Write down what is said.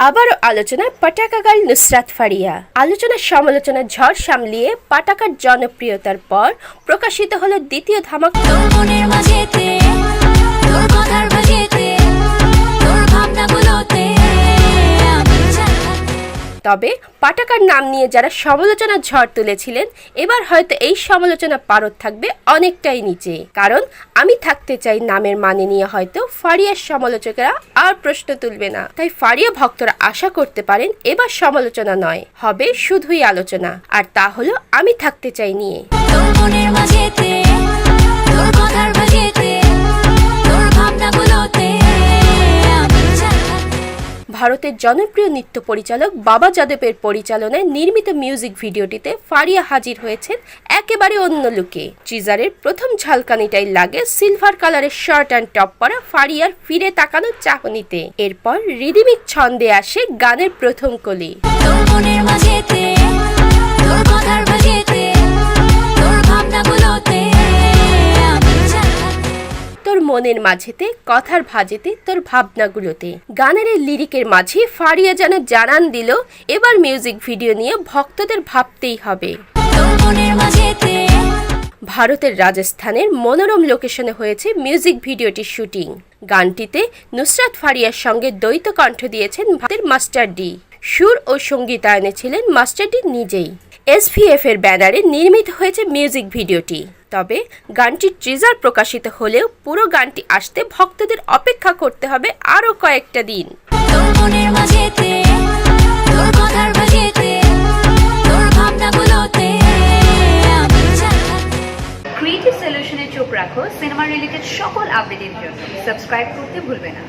আবারও আলোচনায় পটাকা গার্ল নুসরাত ফারিয়া। আলোচনার সমালোচনার ঝড় সামলিয়ে পটাকার জনপ্রিয়তার পর প্রকাশিত হলো দ্বিতীয় ধামাকা। তবে পটাকার নাম নিয়ে যারা সমালোচনার ঝড় তুলেছিলেন, এবার হয়তো এই সমালোচনা পারদ থাকবে অনেকটাই নিচে। কারণ আমি থাকতে চাই নামের মানে নিয়ে হয়তো ফারিয়ার সমালোচকেরা আর প্রশ্ন তুলবে না। তাই ফারিয়া ভক্তরা আশা করতে পারেন এবার সমালোচনা নয়, হবে শুধুই আলোচনা, আর তা হলো আমি থাকতে চাই নিয়ে। ভারতের জনপ্রিয় নৃত্য পরিচালক বাবা যাদবের পরিচালনায় নির্মিত মিউজিক ভিডিওটিতে ফারিয়া হাজির হয়েছেন একেবারে অন্য লুকে। টিজারের প্রথম ঝলকানিটাই লাগে সিলভার কালারের শার্ট অ্যান্ড টপ পরা ফারিয়ার ফিরে তাকানোর চাহনিতে। এরপর রিদিমিক ছন্দে আসে গানের প্রথম কলি। তোর মনের মাঝেতে, কথার ভাজেতে, তোর ভাবনাগুলোতে। গানের এই লিরিকের মাঝে ফারিয়া যেন জানান দিল এবার মিউজিক ভিডিও নিয়ে ভক্তদের ভাবতেই হবে। ভারতের রাজস্থানের মনোরম লোকেশনে হয়েছে মিউজিক ভিডিওটির শুটিং। গানটিতে নুসরাত ফারিয়ার সঙ্গে দ্বৈত কণ্ঠ দিয়েছেন ভারতের মাস্টার ডি। সুর ও সঙ্গীতায়নে ছিলেন মাস্টার ডি নিজেই। SVF এর ব্যানারে নির্মিত হয়েছে মিউজিক ভিডিওটি। তবে গানটির ট্রিজার প্রকাশিত হলেও পুরো গানটি আসতে ভক্তদের অপেক্ষা করতে হবে আরও কয়েকটা দিন। ক্রিয়েটিভ সলিউশনে চোখ রাখো সিনেমা রিলেটেড সকল আপডেটের জন্য। সাবস্ক্রাইব করতে ভুলবে না।